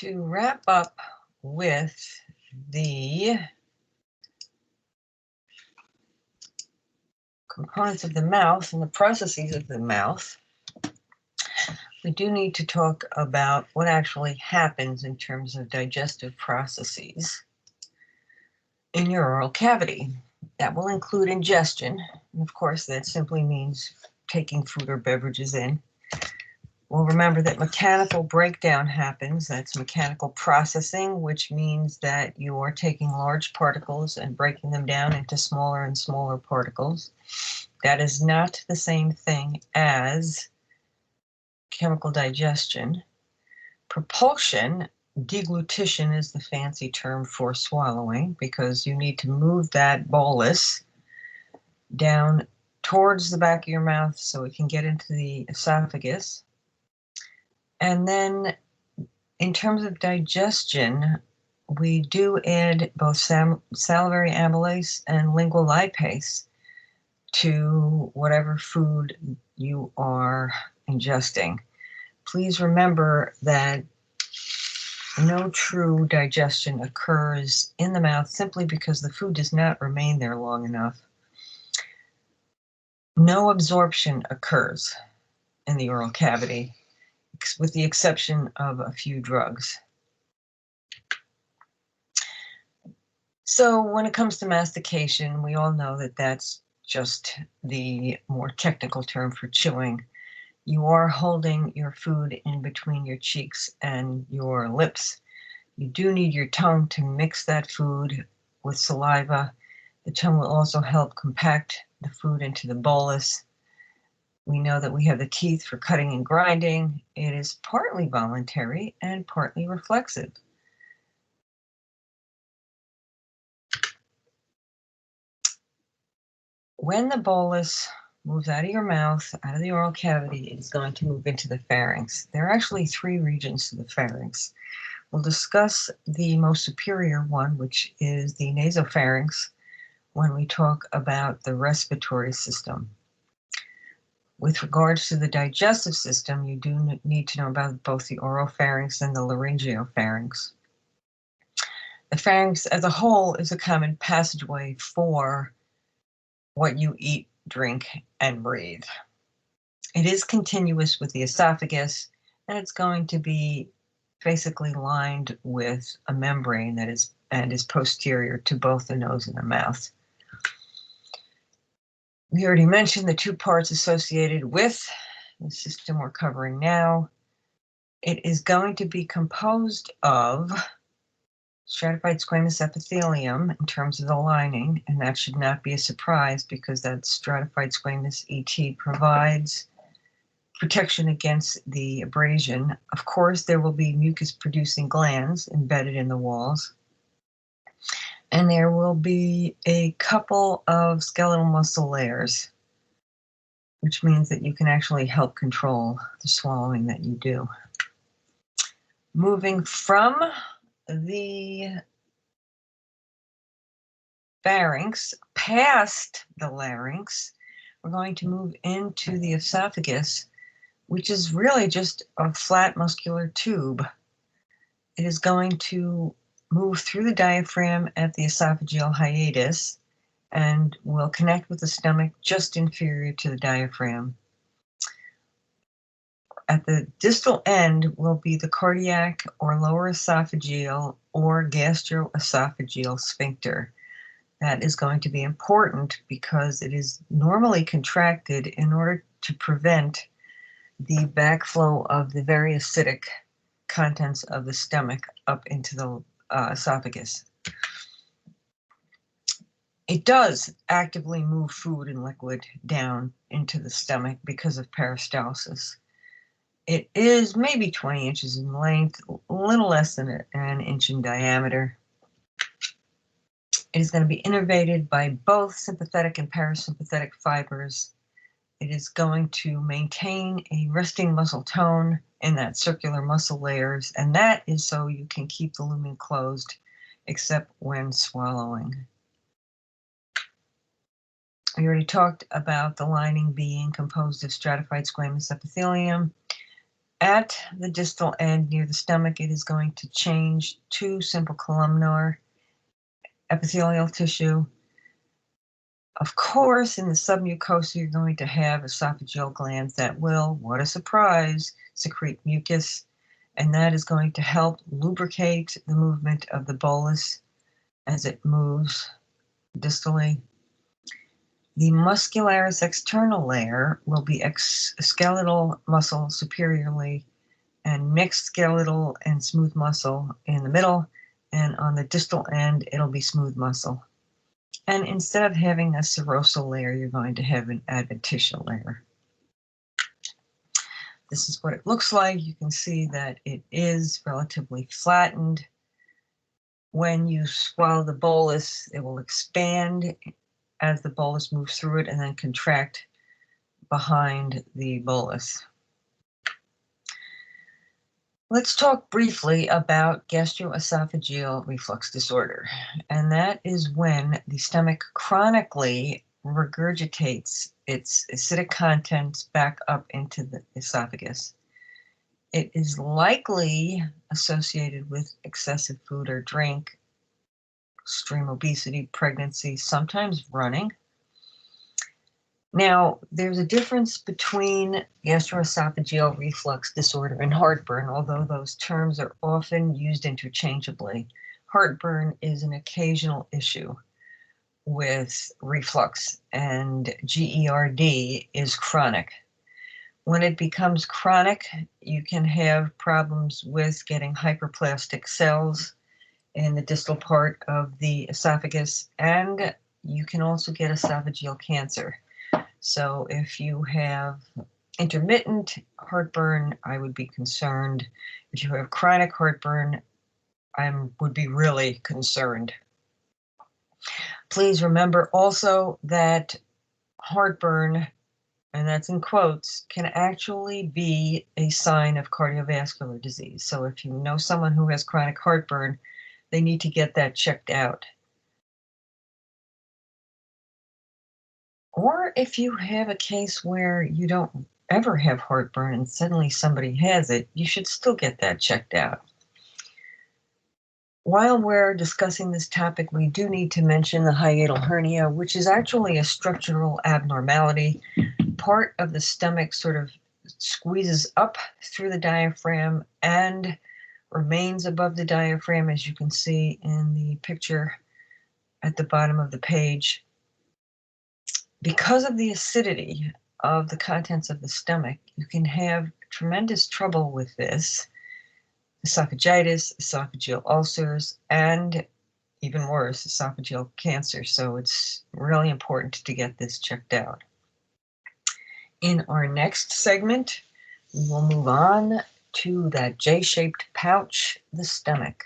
To wrap up with the components of the mouth and the processes of the mouth, we do need to talk about what actually happens in terms of digestive processes in your oral cavity. That will include ingestion, and of course that simply means taking food or beverages in. We'll remember that mechanical breakdown happens. That's mechanical processing, which means that you are taking large particles and breaking them down into smaller and smaller particles. That is not the same thing as chemical digestion. Propulsion, deglutition is the fancy term for swallowing, because you need to move that bolus down towards the back of your mouth so it can get into the esophagus. And then in terms of digestion, we do add both salivary amylase and lingual lipase to whatever food you are ingesting. Please remember that no true digestion occurs in the mouth simply because the food does not remain there long enough. No absorption occurs in the oral cavity, with the exception of a few drugs. So when it comes to mastication, we all know that that's just the more technical term for chewing. You are holding your food in between your cheeks and your lips. You do need your tongue to mix that food with saliva. The tongue will also help compact the food into the bolus. We know that we have the teeth for cutting and grinding. It is partly voluntary and partly reflexive. When the bolus moves out of your mouth, out of the oral cavity, it is going to move into the pharynx. There are actually three regions to the pharynx. We'll discuss the most superior one, which is the nasopharynx, when we talk about the respiratory system. With regards to the digestive system, you do need to know about both the oropharynx and the laryngopharynx. The pharynx as a whole is a common passageway for what you eat, drink, and breathe. It is continuous with the esophagus, and it's going to be basically lined with a membrane that is posterior to both the nose and the mouth. We already mentioned the two parts associated with the system we're covering now. It is going to be composed of stratified squamous epithelium in terms of the lining, and that should not be a surprise because that stratified squamous ET provides protection against the abrasion. Of course, there will be mucus-producing glands embedded in the walls. And there will be a couple of skeletal muscle layers, which means that you can actually help control the swallowing that you do. Moving from the pharynx past the larynx, we're going to move into the esophagus, which is really just a flat muscular tube. It is going to move through the diaphragm at the esophageal hiatus and will connect with the stomach just inferior to the diaphragm. At the distal end will be the cardiac or lower esophageal or gastroesophageal sphincter. That is going to be important because it is normally contracted in order to prevent the backflow of the very acidic contents of the stomach up into the esophagus. It does actively move food and liquid down into the stomach because of peristalsis. It is maybe 20 inches in length, a little less than an inch in diameter. It is going to be innervated by both sympathetic and parasympathetic fibers. It is going to maintain a resting muscle tone in that circular muscle layers, and that is so you can keep the lumen closed, except when swallowing. We already talked about the lining being composed of stratified squamous epithelium. At the distal end near the stomach, it is going to change to simple columnar epithelial tissue. Of course, in the submucosa, you're going to have esophageal glands that will, what a surprise, secrete mucus, and that is going to help lubricate the movement of the bolus as it moves distally. The muscularis external layer will be skeletal muscle superiorly and mixed skeletal and smooth muscle in the middle, and on the distal end, it'll be smooth muscle. And instead of having a serosal layer, you're going to have an adventitial layer. This is what it looks like. You can see that it is relatively flattened. When you swallow the bolus, it will expand as the bolus moves through it and then contract behind the bolus. Let's talk briefly about gastroesophageal reflux disorder, and that is when the stomach chronically regurgitates its acidic contents back up into the esophagus. It is likely associated with excessive food or drink, extreme obesity, pregnancy, sometimes running. Now, there's a difference between gastroesophageal reflux disorder and heartburn, although those terms are often used interchangeably. Heartburn is an occasional issue with reflux, and GERD is chronic. When it becomes chronic, you can have problems with getting hyperplastic cells in the distal part of the esophagus, and you can also get esophageal cancer. So if you have intermittent heartburn, I would be concerned. If you have chronic heartburn, I would be really concerned. Please remember also that heartburn, and that's in quotes, can actually be a sign of cardiovascular disease. So if you know someone who has chronic heartburn, they need to get that checked out. Or if you have a case where you don't ever have heartburn and suddenly somebody has it, you should still get that checked out. While we're discussing this topic, we do need to mention the hiatal hernia, which is actually a structural abnormality. Part of the stomach sort of squeezes up through the diaphragm and remains above the diaphragm, as you can see in the picture at the bottom of the page. Because of the acidity of the contents of the stomach, you can have tremendous trouble with this, esophagitis, esophageal ulcers, and even worse, esophageal cancer. So it's really important to get this checked out. In our next segment, we will move on to that J-shaped pouch, the stomach.